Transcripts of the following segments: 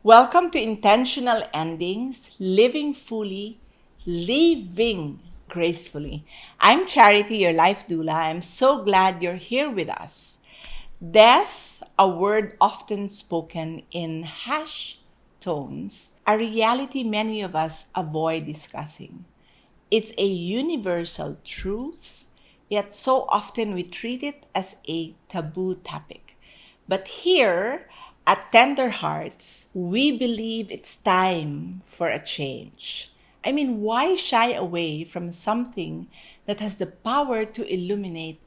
Welcome to Intentional Endings, Living Fully, Living Gracefully. I'm Charity, your life doula. I'm so glad you're here with us. Death, a word often spoken in harsh tones, a reality many of us avoid discussing. It's a universal truth, yet so often we treat it as a taboo topic. But here at Tender Hearts, we believe it's time for a change. I mean, why shy away from something that has the power to illuminate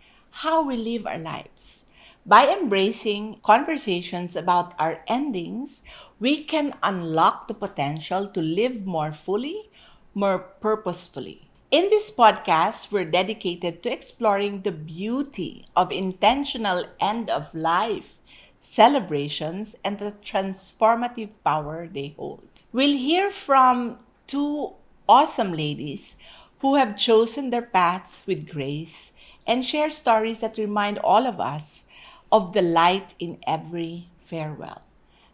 how we live our lives? By embracing conversations about our endings, we can unlock the potential to live more fully, more purposefully. In this podcast, we're dedicated to exploring the beauty of intentional end of life celebrations and the transformative power they hold. We'll hear from two awesome ladies who have chosen their paths with grace and share stories that remind all of us of the light in every farewell.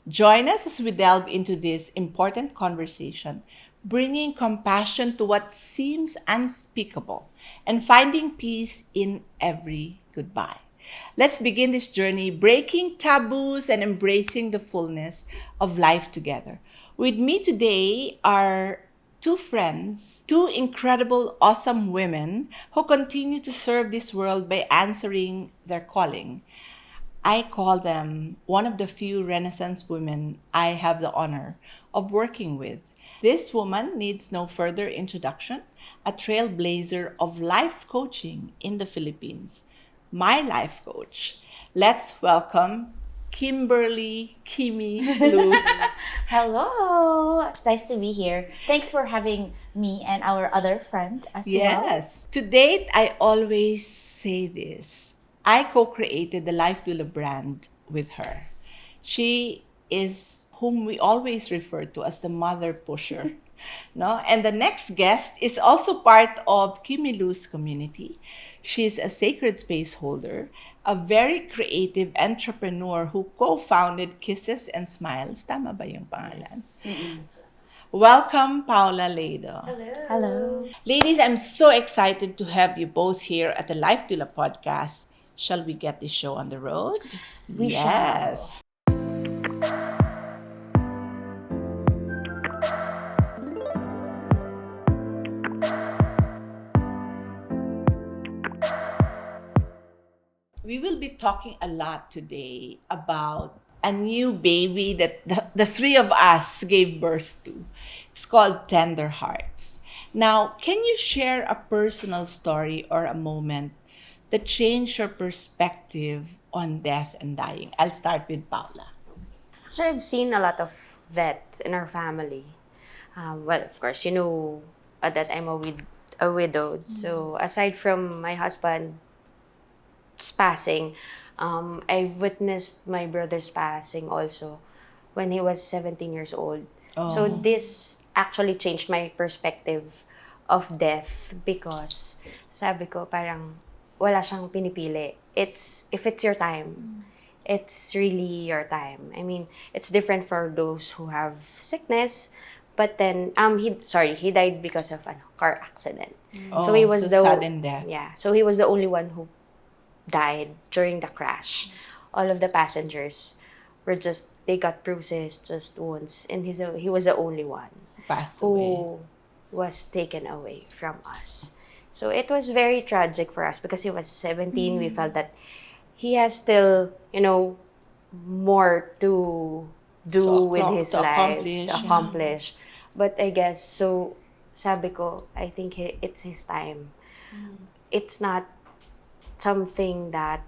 Join us as we delve into this important conversation, bringing compassion to what seems unspeakable and finding peace in every goodbye. Let's begin this journey breaking taboos and embracing the fullness of life together. With me today are two friends, two incredible, awesome women who continue to serve this world by answering their calling. I call them one of the few Renaissance women I have the honor of working with. This woman needs no further introduction, a trailblazer of life coaching in the Philippines. My life coach. Let's welcome Kimberly Kimi Lou. Hello! It's nice to be here. Thanks for having me and our other friend as well. Yes. To date, I always say this. I co-created the Life Doula brand with her. She is whom we always refer to as the mother pusher. No? And the next guest is also part of Kimi Lou's community. She's a sacred space holder, a very creative entrepreneur who co-founded Kisses and Smiles. Tama ba yung pangalan? Welcome, Paula Lado. Hello. Ladies, I'm so excited to have you both here at the Life Doula podcast. Shall we get this show on the road? We Yes. We will be talking a lot today about a new baby that the three of us gave birth to. It's called Tender Hearts. Now, can you share a personal story or a moment that changed your perspective on death and dying? I'll start with Paula. Actually, I've seen a lot of that in our family. Well, of course, at that I'm a widow. So aside from my husband's passing, I've witnessed my brother's passing also when he was 17 years old. So this actually changed my perspective of death because sabi ko parang wala siyang pinipili. If it's your time, it's really your time. I mean, it's different for those who have sickness, but then he died because of car accident. So he was the sudden death. Yeah, so he was the only one who died during the crash. All of the passengers they got bruises, just wounds, and he was the only one Passed who away. was taken away from us. So it was very tragic for us because he was 17. We felt that he has still, more to do with his to life, accomplish, to accomplish. But I guess, so sabi ko, I think it's his time. It's not something that,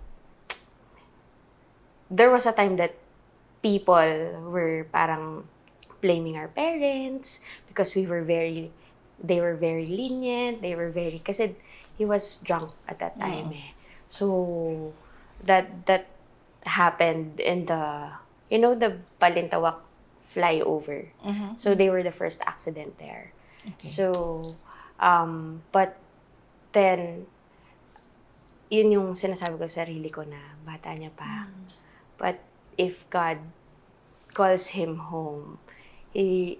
there was a time that people were parang blaming our parents because they were very lenient, kasi he was drunk at that time eh. So, that happened in the Balintawak flyover. So, they were the first accident there. Okay. So, but then, yun yung sinasabi ko sa sarili ko na bata niya pa. But if God calls him home, he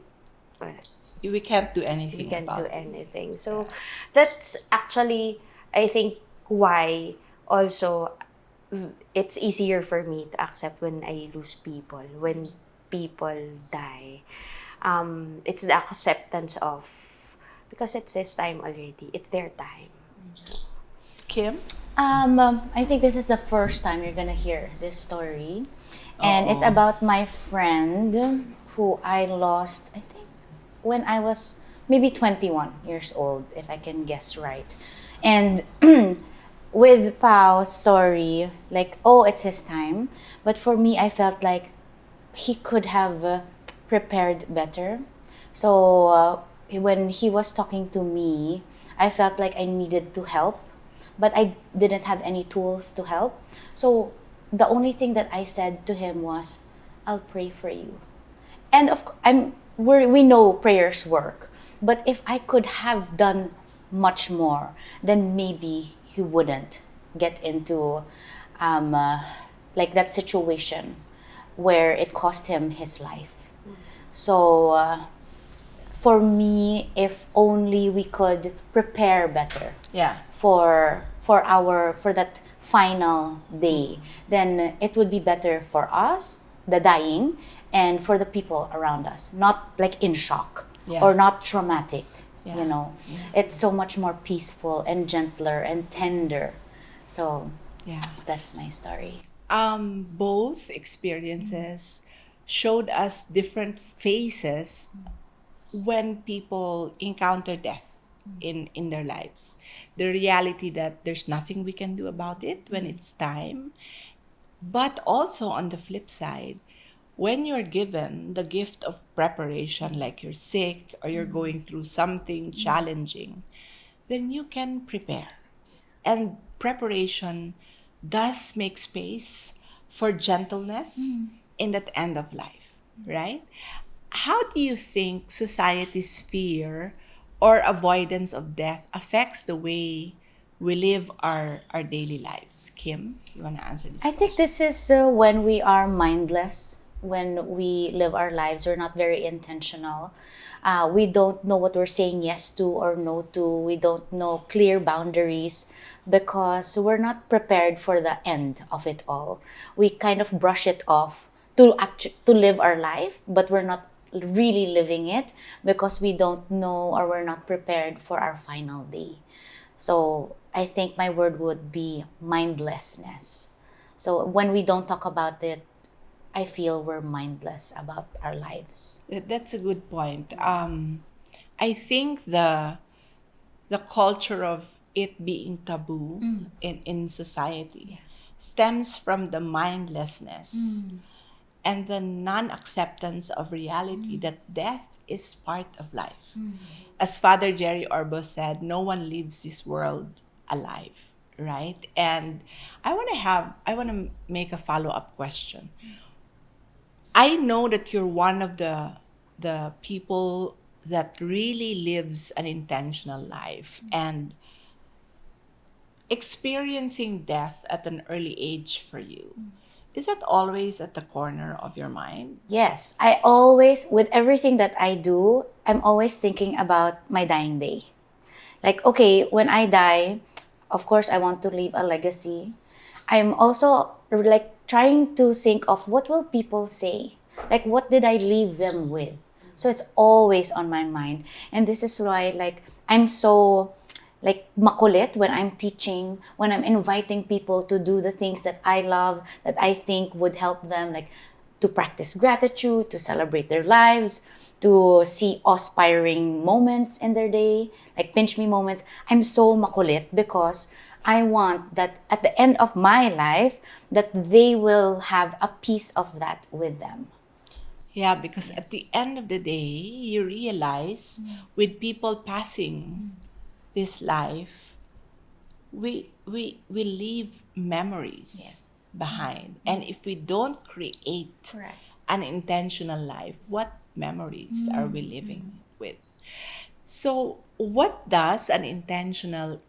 well, We can't do we anything can't do about it. anything. So that's actually, I think, why also it's easier for me to accept when I lose people, when people die. It's the acceptance of, because it's his time already. It's their time. Kim? I think this is the first time you're gonna hear this story, and it's Uh-oh. about my friend who I lost. I think when I was maybe 21 years old, if I can guess right, and with Pau's story, like, oh, it's his time, but for me, I felt like he could have prepared better. So when he was talking to me, I felt like I needed to help, but I didn't have any tools to help. So the only thing that I said to him was, "I'll pray for you." And we know prayers work, but if I could have done much more, then maybe he wouldn't get into um, uh, like that situation where it cost him his life. So for me, if only we could prepare better Yeah. for that final day, then it would be better for us, the dying, and for the people around us, not like in shock Yeah. or not traumatic. Yeah. You know, it's so much more peaceful and gentler and tender. So Yeah. that's my story. Both experiences showed us different phases when people encounter death in their lives. The reality that there's nothing we can do about it when it's time, but also on the flip side, when you're given the gift of preparation, like you're sick or you're going through something challenging, then you can prepare. And preparation does make space for gentleness in that end of life, right? How do you think society's fear or avoidance of death affects the way we live our daily lives? Kim, you want to answer this I think question? this is when we are mindless, when we live our lives, we're not very intentional. We don't know what we're saying yes to or no to. We don't know clear boundaries because we're not prepared for the end of it all. We kind of brush it off to live our life, but we're not really living it because we don't know or we're not prepared for our final day. So I think my word would be mindlessness. So when we don't talk about it, I feel we're mindless about our lives. That's a good point. I think the culture of it being taboo in society stems from the mindlessness and the non-acceptance of reality that death is part of life. As Father Jerry Orbo said, no one leaves this world alive, right? And I want to make a follow-up question. I know that you're one of the people that really lives an intentional life, and experiencing death at an early age for you. Is that always at the corner of your mind? Yes, I always, with everything that I do, I'm always thinking about my dying day. Like, okay, when I die, of course, I want to leave a legacy. I'm also like trying to think of what will people say? Like, what did I leave them with? So it's always on my mind. And this is why, like, I'm so like makulit when I'm teaching, when I'm inviting people to do the things that I love, that I think would help them, like to practice gratitude, to celebrate their lives, to see aspiring moments in their day, like pinch me moments. I'm so makulit because I want that at the end of my life, that they will have a piece of that with them. Yeah, because at the Yes. end of the day, you realize with people passing this life, we leave memories Yes. behind. And if we don't create Correct. an intentional life, what memories are we living with? So, what does an intentional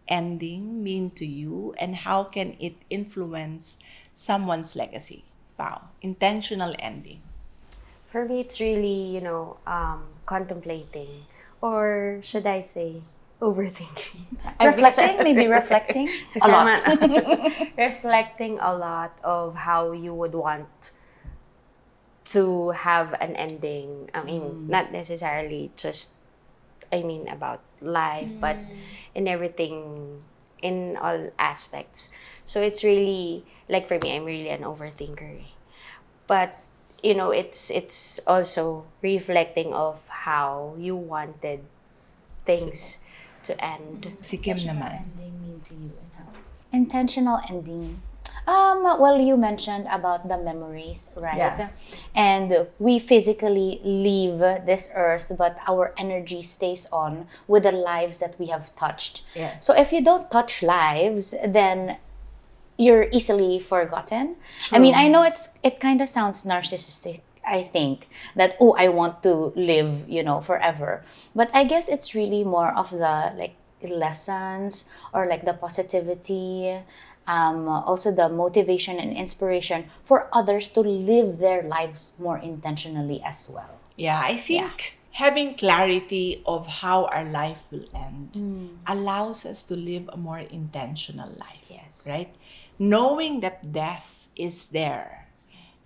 ending mean to you, and how can it influence someone's legacy? Wow, intentional ending. For me, it's really, contemplating. Or should I say, overthinking. Reflecting, maybe reflecting a lot. Reflecting a lot of how you would want to have an ending. I mean, not necessarily just, about life, but in everything, in all aspects. So it's really, like for me, I'm really an overthinker. But, it's also reflecting of how you wanted things to end. Si Kim Intentional naman. ending mean to you and how? Intentional ending. Well, you mentioned about the memories, right? Yeah. And we physically leave this earth, but our energy stays on with the lives that we have touched. Yes. So if you don't touch lives, then you're easily forgotten. I True. mean, I know it kind of sounds narcissistic. I think that, oh, I want to live, forever. But I guess it's really more of the like lessons or like the positivity, also the motivation and inspiration for others to live their lives more intentionally as well. Yeah, I think having clarity of how our life will end allows us to live a more intentional life. Yes. Right? Knowing that death is there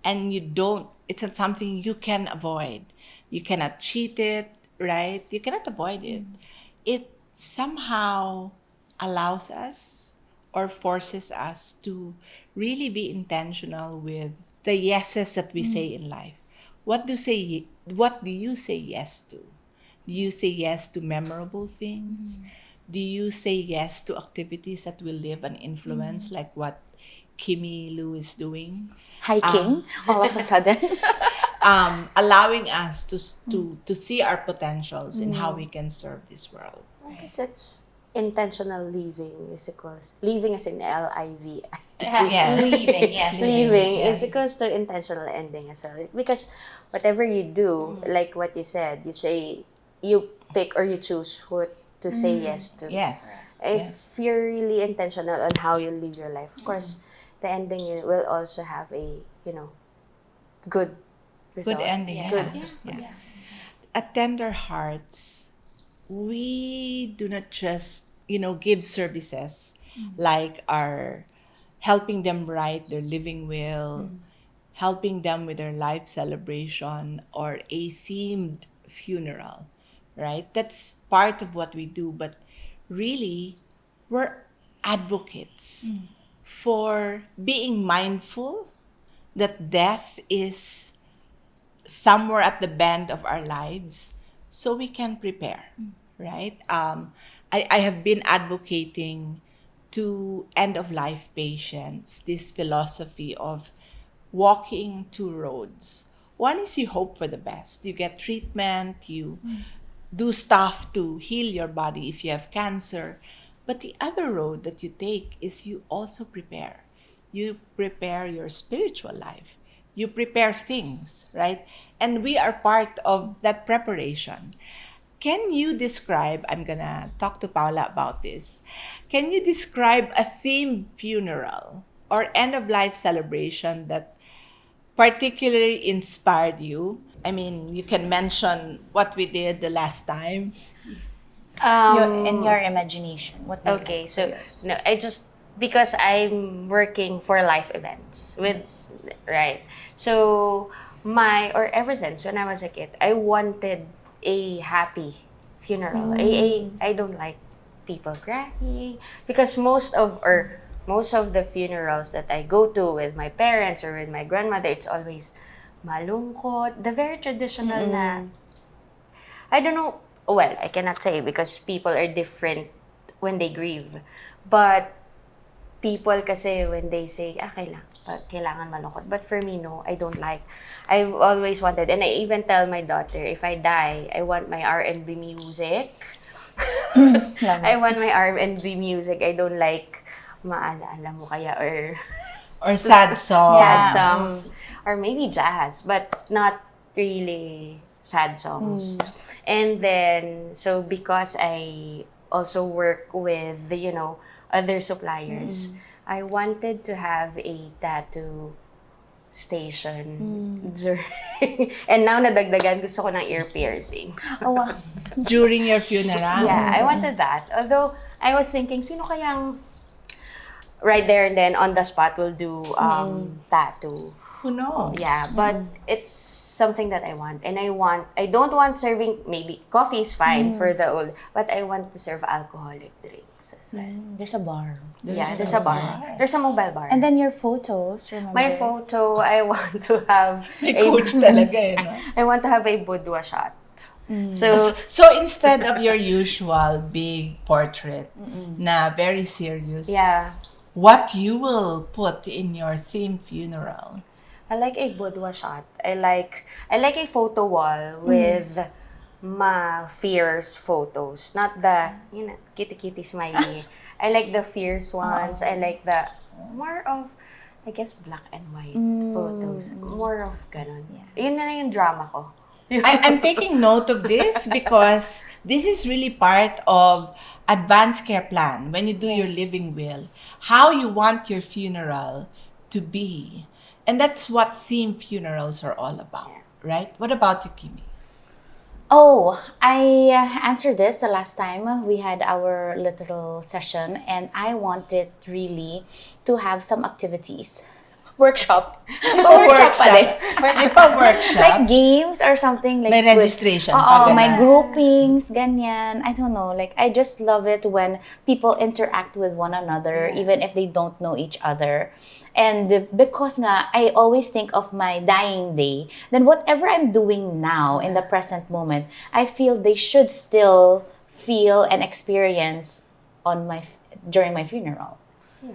and it's not something you can avoid. You cannot cheat it, right? You cannot avoid it. It somehow allows us or forces us to really be intentional with the yeses that we say in life. What do you say yes to? Do you say yes to memorable things? Do you say yes to activities that will leave an influence like what Kimmy Lou is doing? Hiking all of a sudden. Allowing us to see our potentials in how we can serve this world. I guess it's intentional leaving as in LIV. Yes. Leaving, yes. Leaving is equals to intentional ending as well. Because whatever you do, like what you said, you pick or you choose what to say yes to. Yes. If Yes. you're really intentional on how you live your life, of course, the ending will also have a, good result. Good ending. Yes. Yeah. At Tender Hearts, we do not just, give services like our helping them write their living will, helping them with their life celebration, or a themed funeral, right? That's part of what we do, but really, we're advocates for being mindful that death is somewhere at the bend of our lives so we can prepare, right? I have been advocating to end of life patients this philosophy of walking two roads. One is you hope for the best. You get treatment, you do stuff to heal your body if you have cancer. But the other road that you take is you also prepare. You prepare your spiritual life. You prepare things, right? And we are part of that preparation. Can you describe, I'm gonna talk to Paula about this. Can you describe a themed funeral or end of life celebration that particularly inspired you? I mean, you can mention what we did the last time. In your imagination, what do you Okay, like for so yours? no, I just because I'm working for life events with right. So ever since when I was a kid, I wanted a happy funeral. I don't like people crying because most of the funerals that I go to with my parents or with my grandmother, it's always malungkot, the very traditional na I don't know. Well, I cannot say because people are different when they grieve. But people kasi when they say, kailangan malungkot. But for me, no, I don't like. I've always wanted, and I even tell my daughter, if I die, I want my R&B music. Love I it. want my R&B music. I don't like maalaala mo kaya or Or sad songs. sad Yeah. songs or maybe jazz, but not really sad songs. And then so because I also work with other suppliers, I wanted to have a tattoo station during, and now nadagdagan, gusto ko ng ear piercing. Oh, wow. During your funeral? Yeah, I wanted that. Although, I was thinking, sino kayang right there and then on the spot will do tattoo? Who knows? Yeah, but it's something that I want. And I don't want serving, maybe coffee is fine for the old, but I want to serve alcoholic drinks as well. There's a bar. There's a bar. There's a mobile bar. And then your photos, remember? My photo, I want to have May coach talaga eh, no? I want to have a boudoir shot. So, So instead of your usual big portrait na very serious, yeah. what you will put in your theme funeral? I like a boudoir shot. I like a photo wall with fierce photos, not the kitty smiley. I like the fierce ones. I like the more of, I guess, black and white photos. More of ganon. Yun na lang yung drama ko. I'm taking note of this because this is really part of advanced care plan when you do your living will, how you want your funeral to be. And that's what theme funerals are all about, right? What about you, Kimi? Oh, I answered this the last time we had our little session, and I wanted really to have some activities. Workshop. Workshop pa din. May pa-workshop. Like games or something. Like May registration Oo, pa, ganun. may groupings, ganyan. I don't know. Like, I just love it when people interact with one another, even if they don't know each other. And because nga, I always think of my dying day, then whatever I'm doing now in the present moment, I feel they should still feel and experience during my funeral.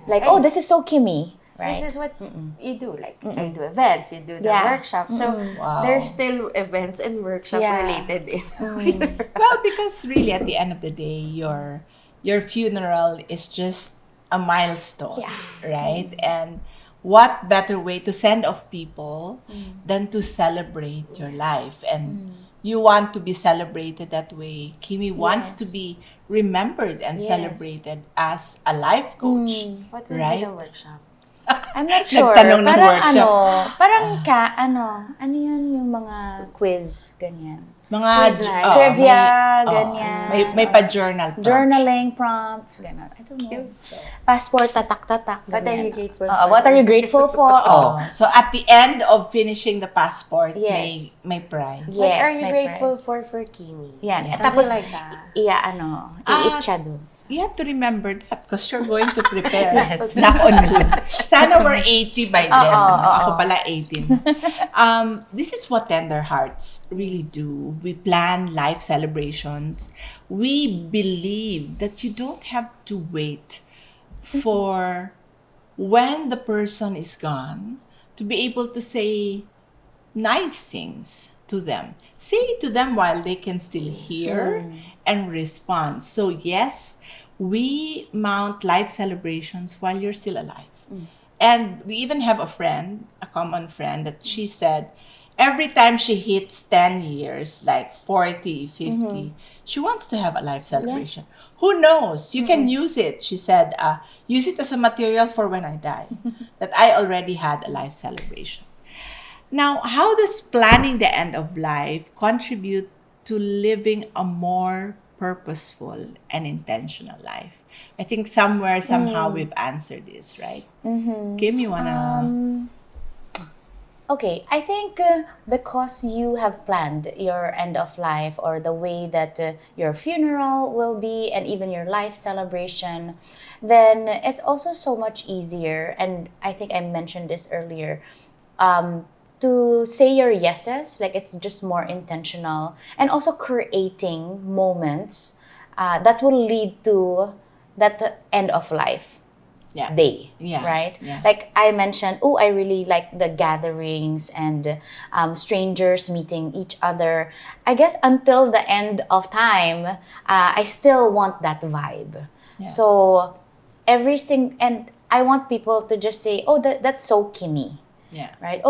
Like, oh, this is so Kimmy. Right? This is what you do. Like, I do events, you do the workshops. So, there's still events and workshop related in funeral. Well, because really at the end of the day, your funeral is just a milestone, right? And what better way to send off people than to celebrate your life? And you want to be celebrated that way. Kimi wants to be remembered and celebrated as a life coach, What will right? be the workshop? I'm not sure. Nagtanong ng Parang workshop. ano yun yung mga quiz, ganyan. Mga Quiz night. Trivia, may, ganyan. May pa-journal prompts. Journaling prompts, ganyan. I don't know. Passport, tatak-tatak, What are you ganyan. grateful What are you grateful for? So at the end of finishing the passport, Yes. may prize. What Yes, are you my grateful friends. for Kimi? Yan. Something Tapos, like that. i-eat siya dun. You have to remember that because you're going to prepare. Yes. Knock on wood. Sana we're 80 by then. Ako pala 18. This is what tender hearts really do. We plan life celebrations. We believe that you don't have to wait for when the person is gone to be able to say nice things to them. Say it to them while they can still hear and respond. So yes, we mount life celebrations while you're still alive. And we even have a common friend, that she said every time she hits 10 years, like 40, 50, she wants to have a life celebration. Who knows? You can use it. She said, use it as a material for when I die. That I already had a life celebration. Now, how does planning the end of life contribute to living a more purposeful and intentional life? I think somehow we've answered this, right? Kim, you wanna? Okay, I think because you have planned your end of life, or the way that your funeral will be, and even your life celebration, then it's also so much easier. And I think I mentioned this earlier, to say your yeses, like it's just more intentional, and also creating moments that will lead to that end of life day, right? Like I mentioned, I really like the gatherings and strangers meeting each other. I guess until the end of time, I still want that vibe. So and I want people to just say, that's so Kimi, right?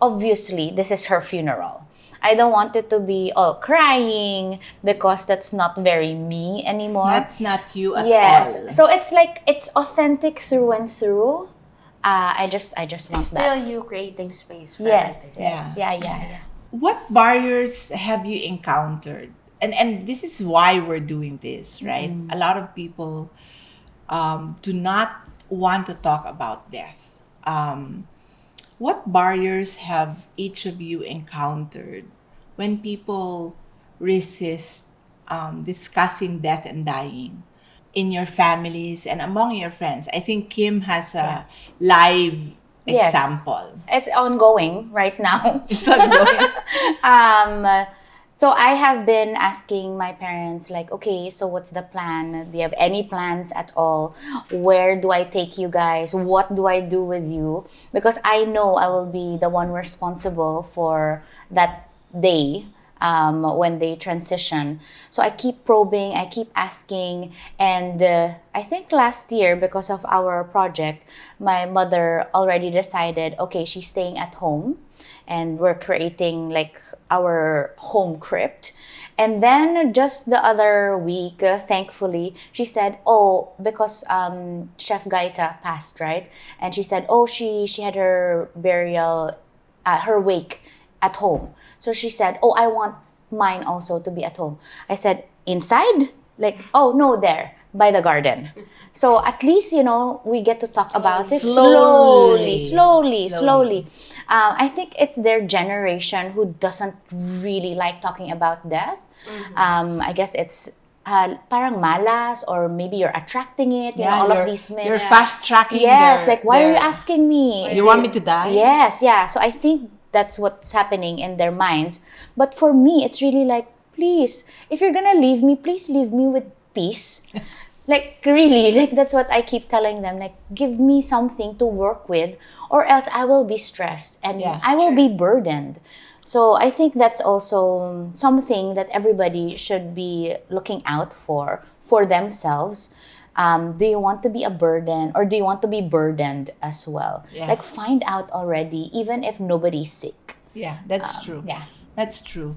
Obviously, this is her funeral. I don't want it to be crying, because that's not very me anymore. That's not you at all. Yes. So it's like, it's authentic through and through. I just want It's that. still you creating space for Yes, it, I yes, guess. yeah. What barriers have you encountered? And this is why we're doing this, right? A lot of people do not want to talk about death. What barriers have each of you encountered when people resist discussing death and dying in your families and among your friends? I think Kim has a live Yes, example. it's ongoing right now. It's ongoing. um, so I have been asking my parents, like, okay, so what's the plan? Do you have any plans at all? Where do I take you guys? What do I do with you? Because I know I will be the one responsible for that day, when they transition. So I keep probing, I keep asking, and I think last year, because of our project, my mother already decided, okay, she's staying at home, and we're creating like our home crypt. And then just the other week, thankfully, she said, "Oh, because Chef Gaita passed, right?" And she said, "Oh, she had her burial, her wake at home." So she said, "Oh, I want mine also to be at home." I said, "Inside?" Like, "Oh, no, there by the garden." So at least, we get to talk about it slowly, Slowly. slowly, Slowly. slowly. I think it's their generation who doesn't really like talking about death. I guess it's parang malas, or maybe you're attracting it, Yeah, all of you're these myths. you're fast tracking Yes, their like, why are you their asking me? You want me to die? Yes, yeah. So I think that's what's happening in their minds. But for me, it's really like, please, if you're gonna leave me, please leave me with peace. Like, really, like, that's what I keep telling them. Like, give me something to work with, or else I will be stressed and Yeah, I will sure. be burdened. So I think that's also something that everybody should be looking out for themselves. Do you want to be a burden, or do you want to be burdened as well? Yeah. Like, find out already, even if nobody's sick. yeah, that's true. Yeah. That's true.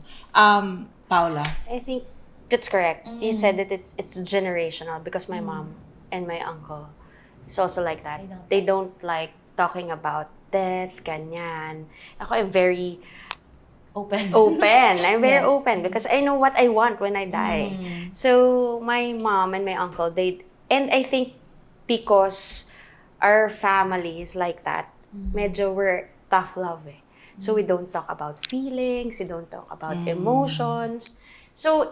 Paula. I think that's correct. You said that it's generational because my mom and my uncle is also like that. They don't like talking about death, ganyan. Ako, I'm very Open. open. I'm very Yes. open because I know what I want when I die. So my mom and my uncle, and I think because our family is like that, medyo we're tough love eh. So we don't talk about feelings, we don't talk about emotions. So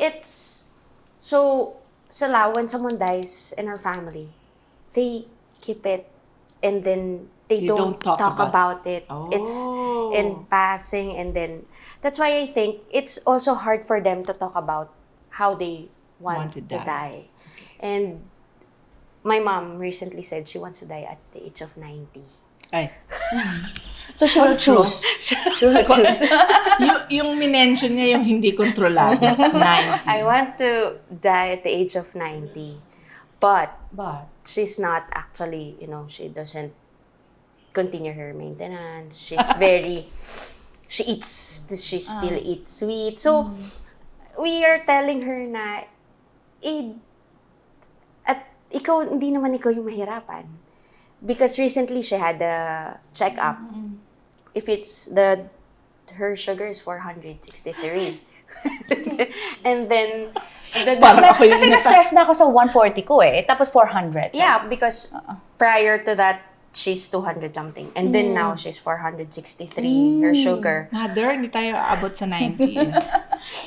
so sila, when someone dies in our family, they keep it, and then they You don't don't talk talk about- about it. It's Oh. in passing, and then that's why I think it's also hard for them to talk about how they want to die. And my mom recently said she wants to die at the age of 90. Ay. So she will choose. She will choose. Yung minention niya yung hindi kontrolado. 90. I want to die at the age of 90. But But she's not actually, she doesn't continue her maintenance. She's very, she still eats sweet. So, we are telling her na, at hindi naman ikaw yung mahirapan. Because recently she had a check-up. If her sugar is 463. And then, Parang ako yung kasi na-stress na ako sa 140 ko eh. Tapos 400. yeah, because prior to that, she's 200 something. And then now, she's 463, her sugar. Mother, hindi tayo abot sa 90.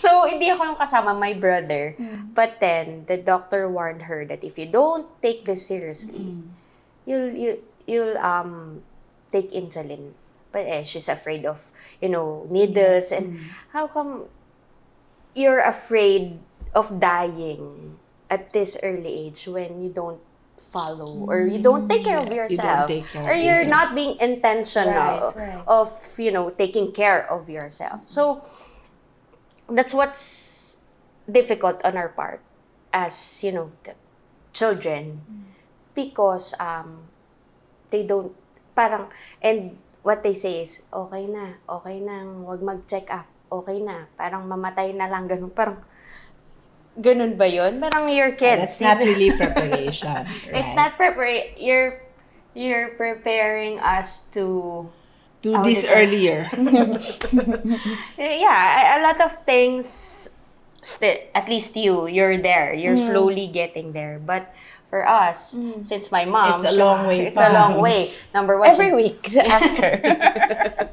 So, hindi ako yung kasama, my brother. But then, the doctor warned her that if you don't take this seriously, you'll take insulin. But she's afraid of, needles. And how come you're afraid of dying at this early age when you don't follow or you don't take care of yourself, take care of or you're yourself. not being intentional Right. of taking care of yourself? So that's what's difficult on our part as the children, because they don't parang, and what they say is okay na, wag mag-check up, okay na, parang mamatay na lang, ganun, parang ba yun? Parang your kids. That's not really preparation. It's right? not preparation. You're preparing us to Do how this did I- earlier. Yeah, a lot of things still, at least you're there. You're slowly getting there. But for us, since my mom, It's a long way it's a pa. long way. Number one, Every week, ask her.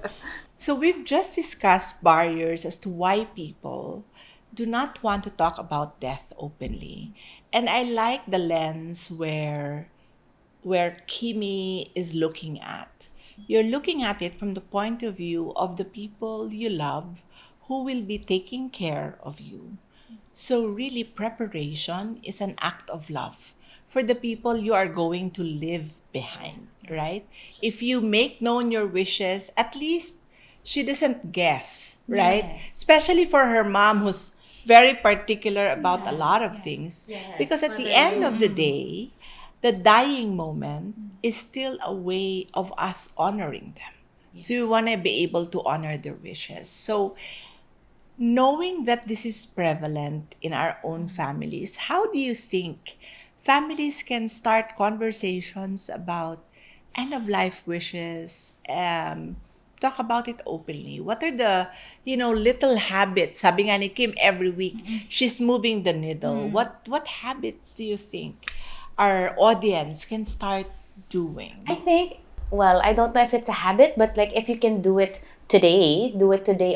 So we've just discussed barriers as to why people do not want to talk about death openly. And I like the lens where Kimi is looking at. You're looking at it from the point of view of the people you love who will be taking care of you. So, really, preparation is an act of love for the people you are going to live behind, right? If you make known your wishes, at least she doesn't guess, right? Yes. Especially for her mom, who's very particular about a lot of things. Because at the end of the day, the dying moment is still a way of us honoring them. So we want to be able to honor their wishes. So knowing that this is prevalent in our own families, how do you think families can start conversations about end of life wishes? Talk about it openly. What are the, little habits? Sabi nga ni Kim, every week she's moving the needle. What habits do you think our audience can start doing? I think, well, I don't know if it's a habit, but like if you can do it today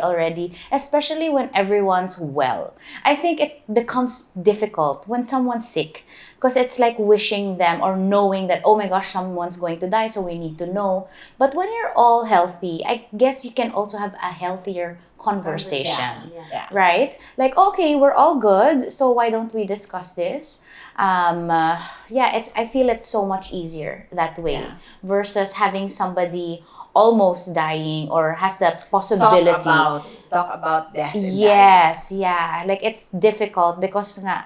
already, especially when everyone's well. I think it becomes difficult when someone's sick because it's like wishing them or knowing that, oh my gosh, someone's going to die, so we need to know. But when you're all healthy, I guess you can also have a healthier conversation. Yeah. Right? Like, okay, we're all good, so why don't we discuss this? I feel it's so much easier that way Yeah. versus having somebody almost dying or has the possibility. Talk about death and dying. Yes, yeah. Like it's difficult because nga,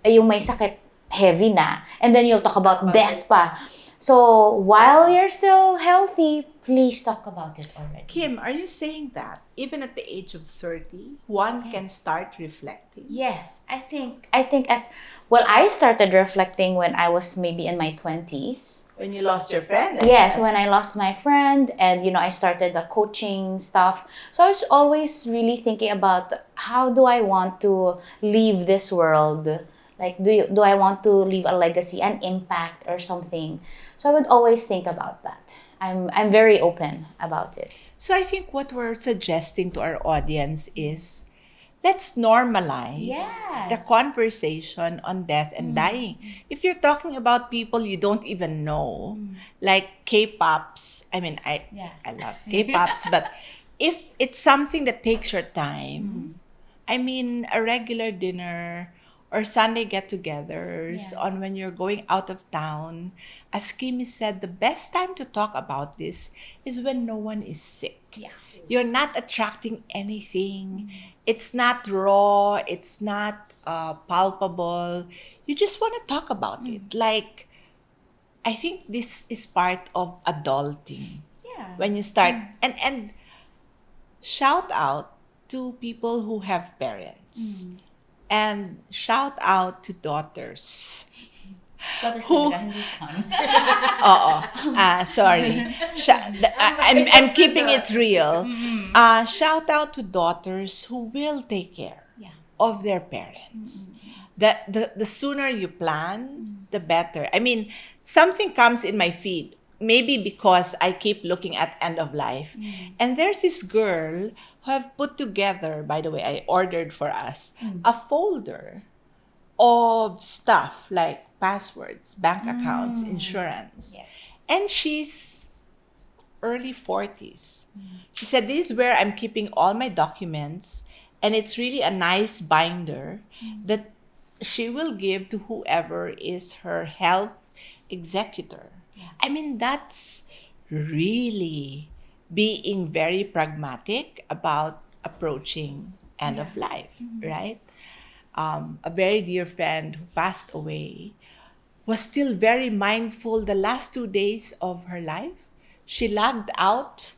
yung may sakit heavy na and then you'll talk about death pa. So while you're still healthy, please talk about it already. Kim, are you saying that even at the age of 30, one can start reflecting? Yes, I think as well I started reflecting when I was maybe in my 20s. When you lost your friend? I Yes, guess. when I lost my friend and I started the coaching stuff. So I was always really thinking about how do I want to leave this world? Like do I want to leave a legacy, an impact or something? So I would always think about that. I'm very open about it. So I think what we're suggesting to our audience is let's normalize Yes. the conversation on death and dying. If you're talking about people you don't even know, like K-pops, I mean, I love K-pops, but if it's something that takes your time, I mean, a regular dinner or Sunday get-togethers on when you're going out of town, as Kimi said, the best time to talk about this is when no one is sick. Yeah. You're not attracting anything. It's not raw. It's not palpable. You just want to talk about it. Like, I think this is part of adulting. Yeah. When you start, and shout out to people who have parents. And shout out to daughters. Who- hindi son. Oo. Sorry. I'm keeping it real. Shout out to daughters who will take care of their parents. The sooner you plan, the better. I mean, something comes in my feed. Maybe because I keep looking at end of life. And there's this girl who have put together, by the way, I ordered for us, a folder of stuff like passwords, bank accounts, insurance. Yes. And she's early 40s. She said, this is where I'm keeping all my documents. And it's really a nice binder that she will give to whoever is her health executor. I mean, that's really being very pragmatic about approaching end of life, right? A very dear friend who passed away was still very mindful the last 2 days of her life. She logged out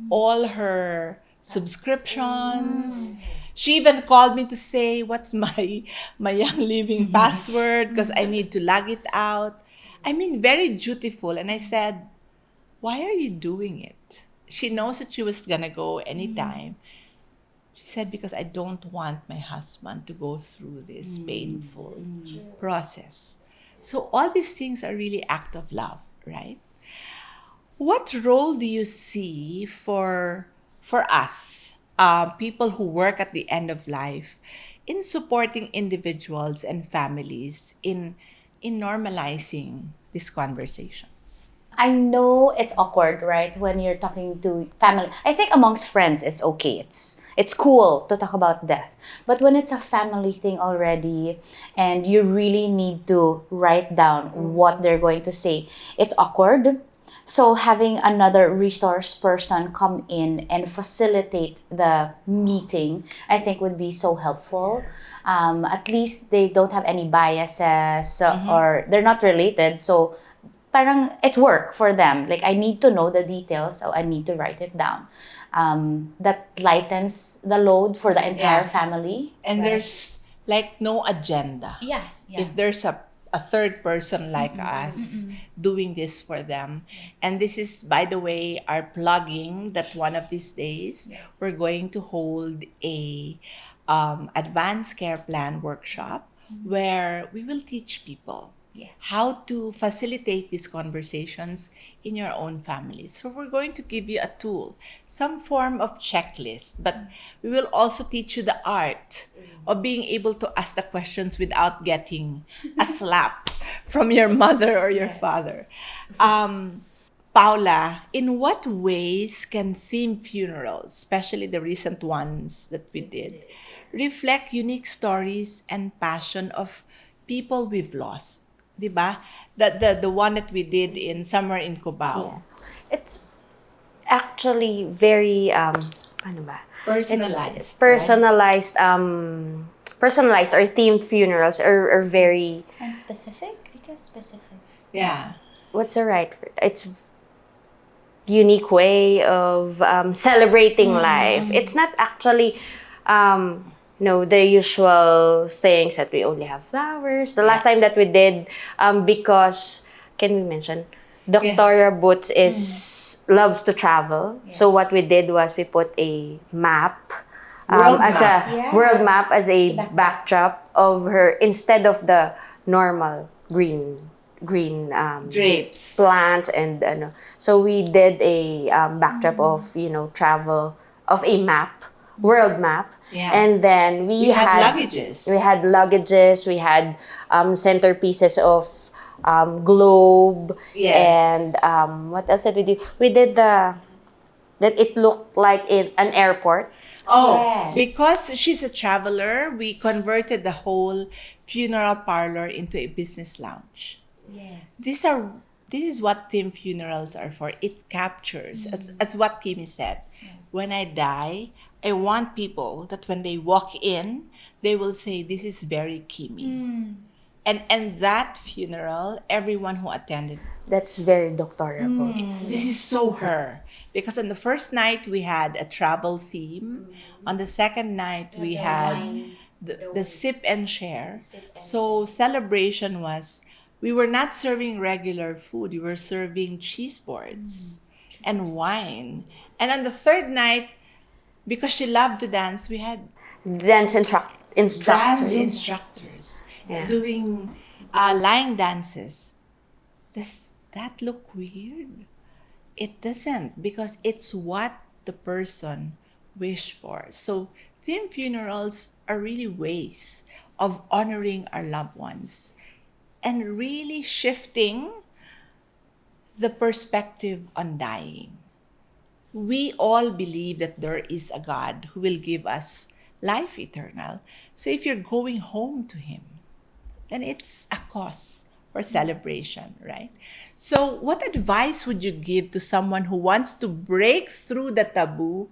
all her subscriptions. She even called me to say, what's my Young Living password? Because I need to log it out. I mean, very dutiful. And I said, why are you doing it? She knows that she was going to go anytime. She said, because I don't want my husband to go through this painful process. So all these things are really act of love, right? What role do you see for us, people who work at the end of life, in supporting individuals and families in normalizing these conversations? I know it's awkward, right? When you're talking to family. I think amongst friends, it's okay. It's cool to talk about death. But when it's a family thing already, and you really need to write down what they're going to say, it's awkward. So having another resource person come in and facilitate the meeting, I think would be so helpful. At least they don't have any biases, or they're not related. So parang it's work for them. Like, I need to know the details, so I need to write it down. That lightens the load for the entire family. And right? there's like no agenda. Yeah. If there's a third person like us doing this for them. And this is, by the way, our plugging that one of these days we're going to hold a advanced care plan workshop where we will teach people how to facilitate these conversations in your own family. So we're going to give you a tool, some form of checklist, but we will also teach you the art of being able to ask the questions without getting a slap from your mother or your father. Paula, in what ways can theme funerals, especially the recent ones that we did, reflect unique stories and passion of people we've lost? Diba? The one that we did in somewhere in Cubao. It's actually very paano ba? Personalized. It's personalized or themed funerals are very, And specific? I guess specific. Yeah. what's the right word? It's unique way of celebrating life. It's not actually the usual things that we only have flowers. The last time that we did, because can we mention, Doctora Boots loves to travel. So what we did was we put a map, World as map. a world map as a backdrop of her, instead of the normal green Drapes. plants and so we did a backdrop of travel, of a map, world map. Yeah. And then we had luggages. we had luggages, we had centerpieces of globe. Yes. And what else did we do? We did that it looked like in an airport. Oh, Yes. because she's a traveler, we converted the whole funeral parlor into a business lounge. Yes. This is what theme funerals are for. It captures, as what Kimi said, when I die, I want people that when they walk in, they will say, this is very Kimi. And that funeral, everyone who attended, That's very Doctora Boots. this is so her. Because on the first night, we had a travel theme. On the second night, we had the sip and share. So celebration was, we were not serving regular food. We were serving cheese boards and wine. And on the third night, because she loved to dance, we had Dance instructors. dance instructors Yeah. doing line dances. Does that look weird? It doesn't, because it's what the person wished for. So theme funerals are really ways of honoring our loved ones and really shifting the perspective on dying. We all believe that there is a God who will give us life eternal. So if you're going home to Him, then it's a cause for celebration, right? So what advice would you give to someone who wants to break through the taboo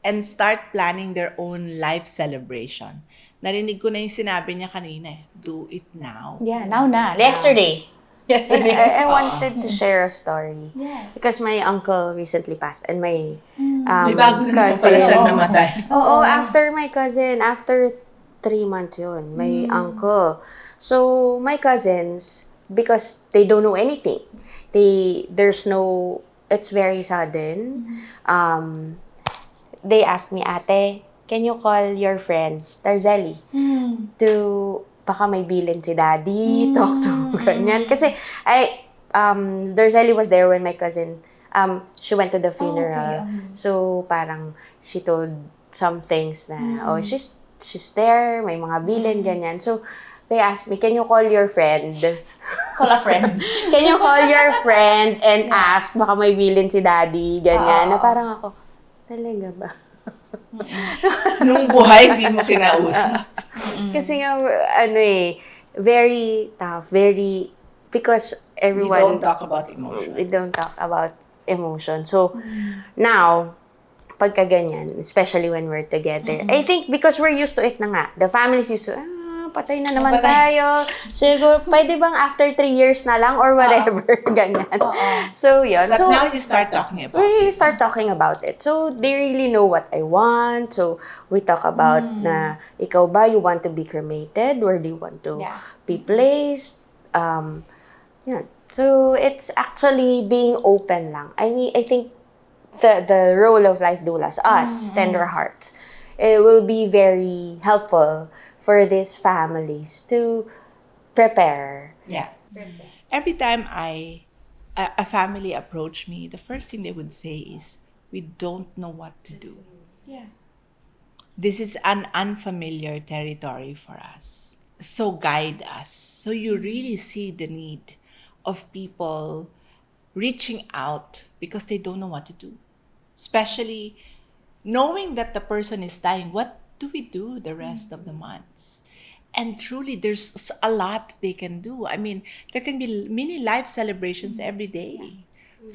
and start planning their own life celebration? Narinig ko na yung sinabi niya kanina, do it now. Yeah, now na. Yesterday. Yesterday. I wanted to share a story. Yes. Because my uncle recently passed and my May bago na naman pala siyang namatay. Oo, after my cousin, after 3 months yun, my uncle. So, my cousins, because they don't know anything, there's no it's very sudden. They asked me, ate, can you call your friend, Tarzeli, to, baka may bilin si daddy, talk to, ganyan. Kasi, Tarzeli was there when my cousin, she went to the funeral. So, parang, she told some things na, oh, she's there, may mga bilin, ganyan. So, they asked me, can you call your friend? Call a friend. Can you call your friend and ask, baka may bilin si daddy, ganyan. Na parang ako, talaga ba? Nung buhay, hindi mo kinausap. Kasi nga, very tough, very, because We everyone, don't talk about emotions. we don't talk about emotion. So, now, pagka ganyan, especially when we're together, I think because we're used to it na nga, the families used to, patay na naman tayo. Siguro, pwede bang after 3 years na lang or whatever, ganyan. So, yun. But So, now you start talking about we it. start talking about it. So, they really know what I want. So, we talk about na, ikaw ba, you want to be cremated? Where do you want to be placed? Yan. So, it's actually being open lang. I mean, I think the role of life doulas, us, tender hearts, it will be very helpful for these families to prepare. Yeah. Every time a family approach me, the first thing they would say is, we don't know what to do. Yeah. This is an unfamiliar territory for us. So guide us. So you really see the need of people reaching out because they don't know what to do. Especially knowing that the person is dying, what do we do the rest of the months? And truly, there's a lot they can do. I mean, there can be mini life celebrations every day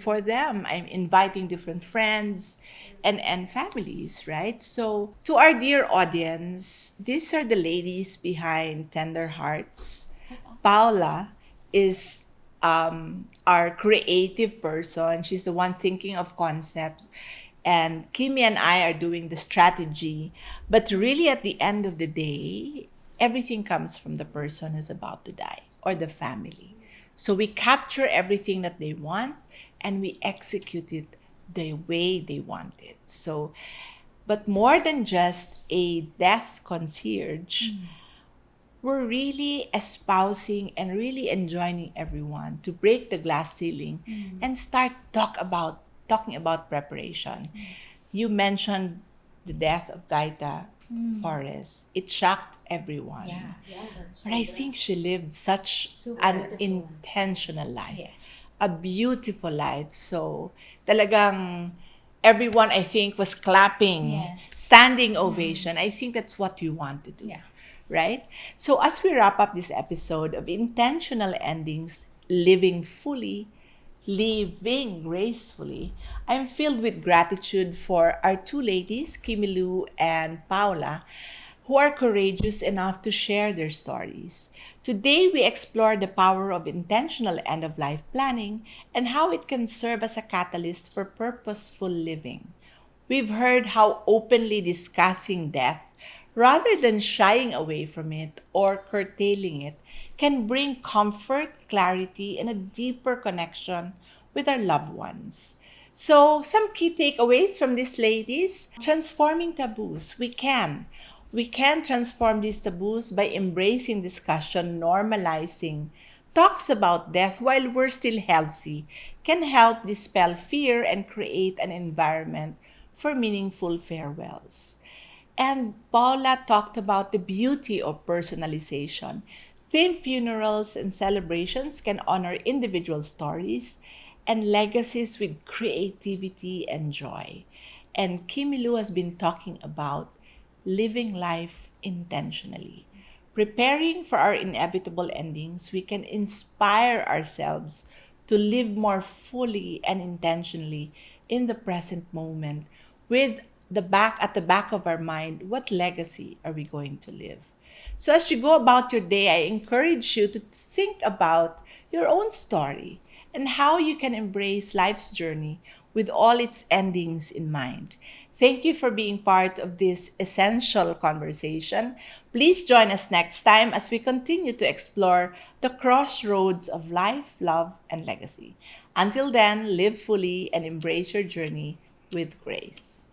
for them. I'm inviting different friends and families, right? So, to our dear audience, these are the ladies behind Tender Hearts. Paula is our creative person. She's the one thinking of concepts. And Kimmy and I are doing the strategy. But really, at the end of the day, everything comes from the person who's about to die or the family. So we capture everything that they want and we execute it the way they want it. So, but more than just a death concierge, we're really espousing and really enjoining everyone to break the glass ceiling and start talking about preparation. You mentioned the death of Gaita Forrest. It shocked everyone. But I think she lived such an intentional life. A beautiful life. So, talagang everyone, I think, was clapping, standing ovation. I think that's what we want to do. Right? So, as we wrap up this episode of Intentional Endings, Living Fully, Living Gracefully, I'm filled with gratitude for our two ladies, Kimilu and Paula, who are courageous enough to share their stories. Today, we explore the power of intentional end-of-life planning and how it can serve as a catalyst for purposeful living. We've heard how openly discussing death, rather than shying away from it or curtailing it, can bring comfort, clarity, and a deeper connection with our loved ones. So, some key takeaways from these ladies: transforming taboos. We can. We can transform these taboos by embracing discussion, normalizing talks about death while we're still healthy, can help dispel fear and create an environment for meaningful farewells. And Paula talked about the beauty of personalization. Themed funerals and celebrations can honor individual stories and legacies with creativity and joy. And Kimilu has been talking about living life intentionally. Preparing for our inevitable endings, we can inspire ourselves to live more fully and intentionally in the present moment with at the back of our mind, what legacy are we going to live? So as you go about your day, I encourage you to think about your own story and how you can embrace life's journey with all its endings in mind. Thank you for being part of this essential conversation. Please join us next time as we continue to explore the crossroads of life, love, and legacy. Until then, live fully and embrace your journey with grace.